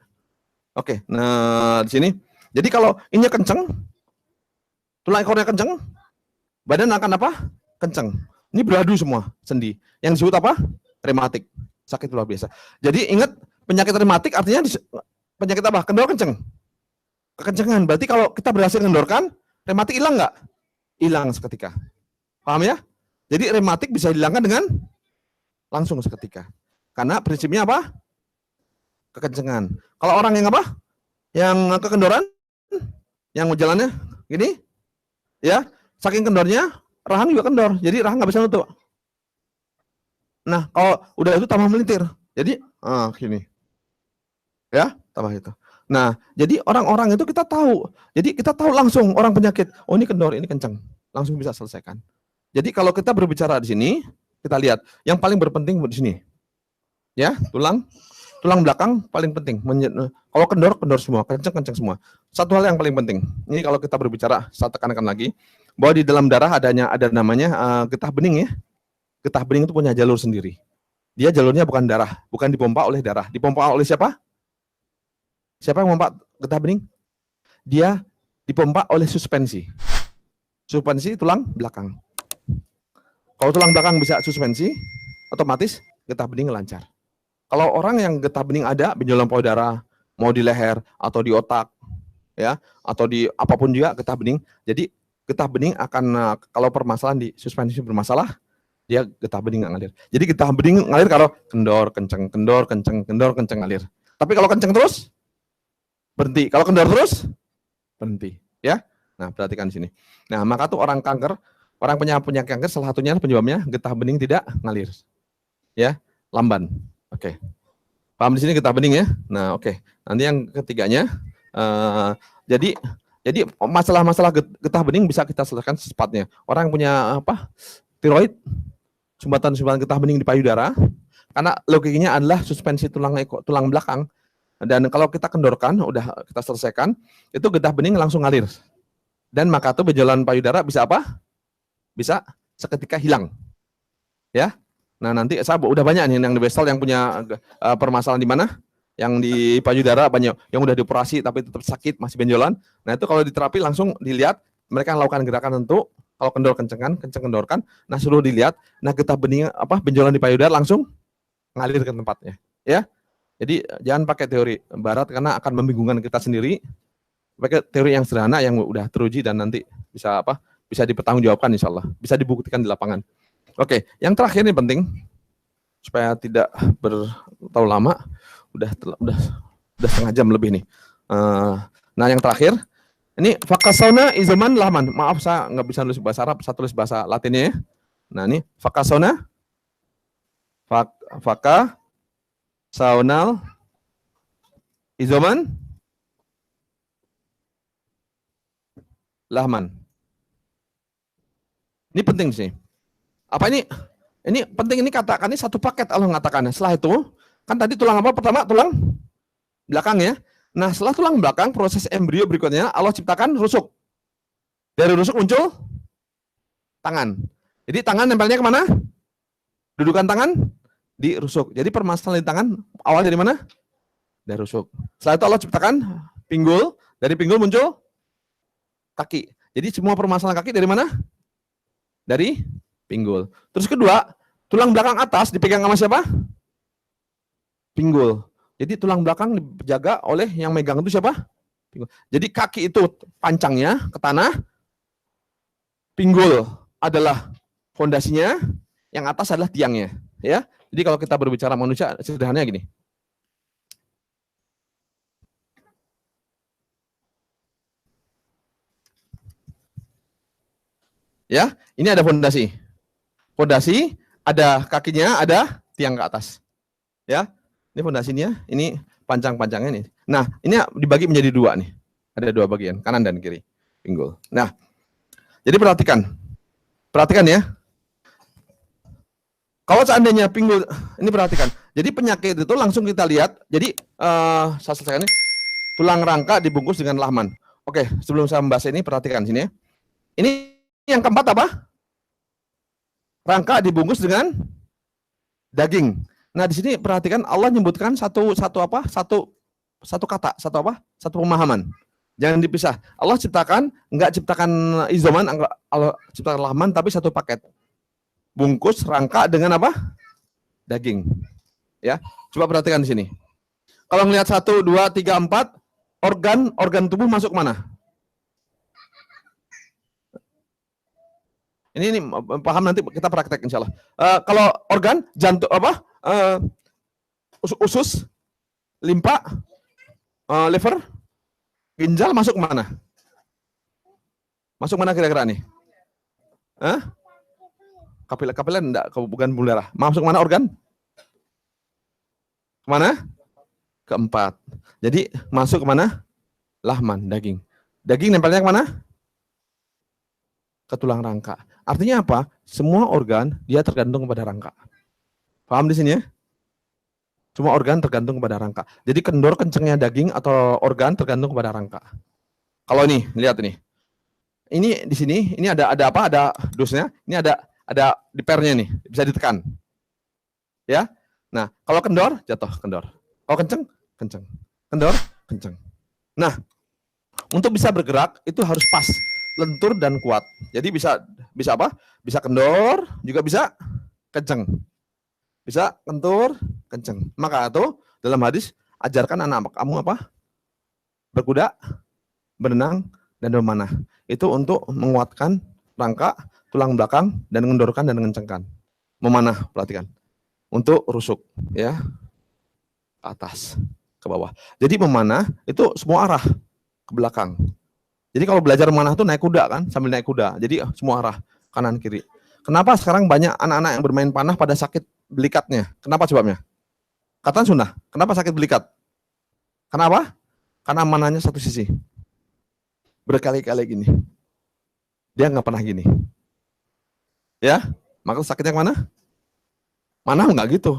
oke. Nah di sini, jadi kalau ini kenceng, tulang ekornya kenceng, badan akan apa? Kenceng. Ini beradu semua sendi. Yang disebut apa? Rematik. Sakit luar biasa. Jadi ingat, penyakit rematik artinya penyakit apa? Kendor kenceng. Kekencengan. Berarti kalau kita berhasil kendorkan, rematik hilang nggak? Hilang seketika. Paham ya? Jadi rematik bisa dihilangkan dengan langsung seketika. Karena prinsipnya apa? Kekencengan. Kalau orang yang apa? Yang kekendoran, yang jalannya gini, ya, saking kendornya, rahang juga kendor. Jadi rahang nggak bisa nutup. Nah, kalau udah itu tambah melintir. Jadi, gini. Ya, tambah itu. Nah, jadi orang-orang itu kita tahu. Jadi kita tahu langsung orang penyakit. Oh, ini kendor, ini kenceng. Langsung bisa selesaikan. Jadi kalau kita berbicara di sini, kita lihat yang paling berpenting di sini. Ya, tulang belakang paling penting. Kalau kendor semua, kenceng semua. Satu hal yang paling penting. Ini kalau kita berbicara, saya tekankan lagi bahwa di dalam darah ada namanya getah bening ya. Getah bening itu punya jalur sendiri. Dia jalurnya bukan darah, bukan dipompa oleh darah. Dipompa oleh siapa? Siapa yang memompa getah bening? Dia dipompa oleh suspensi. Suspensi tulang belakang. Kalau tulang belakang bisa suspensi, otomatis getah bening lancar. Kalau orang yang getah bening ada, benjolan pembuluh darah, mau di leher atau di otak, ya, atau di apapun juga getah bening. Jadi getah bening akan kalau permasalahan di suspensi bermasalah, dia getah bening nggak ngalir. Jadi getah bening ngalir kalau kendor kenceng ngalir. Tapi kalau kenceng terus berhenti. Kalau kendor terus berhenti, ya. Nah, perhatikan di sini. Nah, maka tuh orang kanker, orang punya penyakit kanker salah satunya penyebabnya getah bening tidak ngalir. Ya, lamban. Oke. Paham di sini getah bening ya? Nah, oke. Nanti yang ketiganya jadi masalah-masalah getah bening bisa kita selesaikan secepatnya. Orang yang punya apa? Tiroid, sumbatan getah bening di payudara, karena logikanya adalah suspensi tulang belakang. Dan kalau kita kendorkan, udah kita selesaikan, itu getah bening langsung ngalir. Dan maka tuh benjolan payudara bisa apa? Bisa seketika hilang. Ya. Nah, nanti saya udah banyak nih yang di Westel yang punya permasalahan di mana? Yang di payudara banyak yang udah dioperasi tapi tetap sakit, masih benjolan. Nah, itu kalau diterapi langsung dilihat mereka melakukan gerakan tentu, kalau kendor kenceng kendorkan, nah suruh dilihat, nah getah bening benjolan di payudara langsung ngalir ke tempatnya, ya. Jadi jangan pakai teori barat karena akan membingungkan kita sendiri. Pakai teori yang sederhana yang udah teruji dan nanti bisa bisa dipertanggungjawabkan insyaallah, bisa dibuktikan di lapangan. Oke, yang terakhir ini penting supaya tidak terlalu lama, udah setengah jam lebih nih. Nah, yang terakhir ini fakasona izoman lahman. Maaf saya nggak bisa nulis bahasa Arab, saya tulis bahasa Latinnya ya. Nah, ini fakasona saunal izoman lahman. Ini penting sih. Apa ini? Ini penting, ini katakan ini satu paket Allah mengatakannya. Setelah itu, kan tadi tulang apa pertama? Tulang belakang ya. Nah, setelah tulang belakang, proses embrio berikutnya Allah ciptakan rusuk. Dari rusuk muncul tangan. Jadi tangan nempelnya kemana? Dudukan tangan di rusuk. Jadi permasalahan di tangan awal dari mana? Dari rusuk. Setelah itu Allah ciptakan pinggul, dari pinggul muncul kaki. Jadi semua permasalahan kaki dari mana? Dari pinggul. Terus kedua, tulang belakang atas dipegang sama siapa? Pinggul. Jadi tulang belakang dijaga oleh yang megang itu siapa? Pinggul. Jadi kaki itu pancangnya ke tanah, pinggul adalah fondasinya, yang atas adalah tiangnya. Ya. Jadi kalau kita berbicara manusia, sederhananya gini. Ya, ini ada fondasi. Fondasi, ada kakinya, ada tiang ke atas. Ya, ini fondasinya, ini pancang-pancangnya nih. Nah, ini dibagi menjadi dua nih. Ada dua bagian, kanan dan kiri, pinggul. Nah, jadi perhatikan ya. Kalau seandainya pinggul, ini perhatikan. Jadi penyakit itu langsung kita lihat. Jadi saya selesaikan ini. Tulang rangka dibungkus dengan lahman. Oke, sebelum saya membahas ini, perhatikan sini ya. Ini yang keempat apa? Rangka dibungkus dengan daging. Nah, di sini perhatikan Allah menyebutkan satu kata, satu pemahaman. Jangan dipisah. Allah ciptakan, enggak ciptakan izoman, Allah ciptakan lahman, tapi satu paket. Bungkus rangka dengan apa? Daging. Ya, coba perhatikan di sini. Kalau melihat 1, 2, 3, 4, organ tubuh masuk mana? Ini paham, nanti kita praktek insya Allah. Kalau organ jantung apa? Usus, limpa, liver, ginjal masuk mana? Masuk mana kira-kira nih? Kapiler enggak, bukan pembuluh darah. Masuk mana organ? Kemana? Keempat. Jadi masuk kemana? Lahman, daging. Daging nempelnya kemana? Ke tulang rangka. Artinya apa? Semua organ dia tergantung kepada rangka. Paham di sini ya? Semua organ tergantung kepada rangka. Jadi kendor kencengnya daging atau organ tergantung kepada rangka. Kalau ini, lihat ini. Ini di sini, ini ada apa? Ada dusnya. Ini ada di pernya nih, bisa ditekan. Ya. Nah, kalau kendor, jatuh kendor. Kalau kenceng, kenceng. Kendor, kenceng. Nah, untuk bisa bergerak itu harus pas, lentur dan kuat. Jadi bisa apa? Bisa kendor, juga bisa kenceng. Bisa kentur, kenceng. Maka itu dalam hadis ajarkan anak kamu apa? Berkuda, berenang, dan memanah. Itu untuk menguatkan rangka, tulang belakang, dan mengendorkan dan mengencangkan. Memanah, perhatikan. Untuk rusuk, ya, ke atas, ke bawah. Jadi memanah itu semua arah ke belakang. Jadi kalau belajar memanah itu naik kuda kan, sambil naik kuda. Jadi semua arah, kanan kiri. Kenapa sekarang banyak anak-anak yang bermain panah pada sakit belikatnya? Kenapa sebabnya? Katanya sunnah. Kenapa sakit belikat? Kenapa? Karena manahnya satu sisi. Berkali-kali gini. Dia nggak pernah gini. Ya, maka sakitnya kemana? Manah nggak gitu.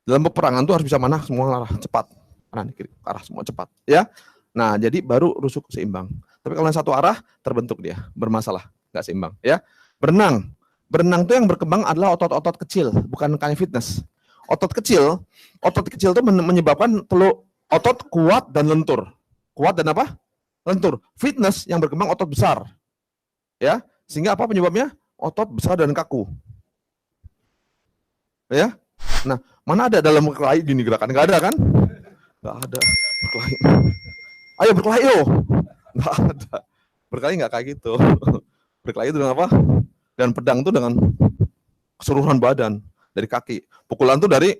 Dalam peperangan tuh harus bisa manah semua arah cepat, kanan kiri, arah semua cepat. Ya, nah jadi baru rusuk seimbang. Tapi kalau yang satu arah terbentuk dia bermasalah, nggak seimbang. Ya, berenang tuh yang berkembang adalah otot-otot kecil, bukan kayak fitness. Otot kecil tuh menyebabkan otot kuat dan lentur. Kuat dan apa? Lentur. Fitness yang berkembang otot besar. Ya, sehingga apa penyebabnya? Otot besar dan kaku. Ya, nah mana ada dalam berkelahi gini gerakan? Nggak ada kan? Nggak ada berkelahi. Ayo berkelahi yo. Nggak ada. Berkelahi nggak kayak gitu. Berkelahi itu dengan apa? Dan pedang itu dengan keseluruhan badan dari kaki. Pukulan itu dari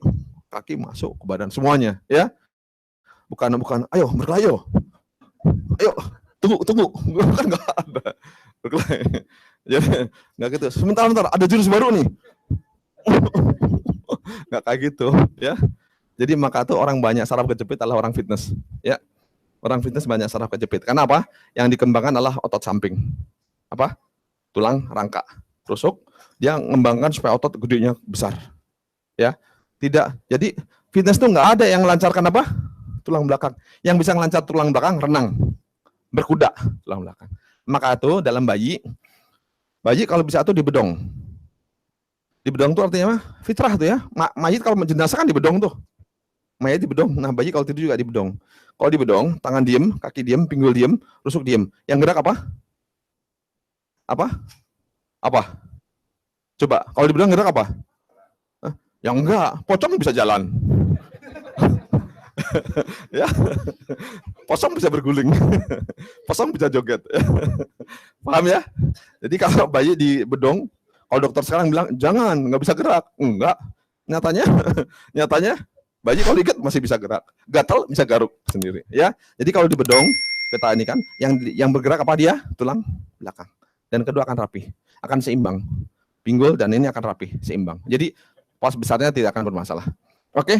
kaki masuk ke badan semuanya, ya. Bukan ayo berkelahi yo. Ayo tunggu. Kan nggak ada berkelahi. Jadi nggak gitu. Sebentar ada jurus baru nih. Nggak kayak gitu, ya. Jadi maka tuh orang banyak saraf kejepit adalah orang fitness, ya. Orang fitness banyak saraf kejepit. Karena apa? Yang dikembangkan adalah otot samping. Apa? Tulang rangka. Rusuk, dia mengembangkan supaya otot gedenya besar. Ya. Tidak. Jadi fitness tuh nggak ada yang melancarkan apa? Tulang belakang. Yang bisa melancar tulang belakang renang. Berkuda tulang belakang. Maka itu dalam bayi kalau bisa tuh dibedong. Di bedong tuh artinya apa? Fitrah tuh ya. Mayit kalau jenazah kan di bedong tuh. Mayat di bedong. Nah, bayi kalau tidur juga di bedong. Kalau di bedong, tangan diem, kaki diem, pinggul diem, rusuk diem. Yang gerak apa? Apa? Apa? Coba, kalau di bedong gerak apa? Hah? Yang enggak, pocong bisa jalan. Ya, pocong bisa berguling. Pocong bisa joget. Paham ya? Jadi kalau bayi di bedong, kalau dokter sekarang bilang jangan, nggak bisa gerak. Enggak. Nyatanya, nyatanya bayi kalau diikat masih bisa gerak. Gatal bisa garuk sendiri. Ya. Jadi kalau di bedong, peta ini kan, yang bergerak apa dia? Tulang belakang. Dan kedua akan rapi, akan seimbang. Pinggul dan ini akan rapi, seimbang. Jadi pos besarnya tidak akan bermasalah. Oke.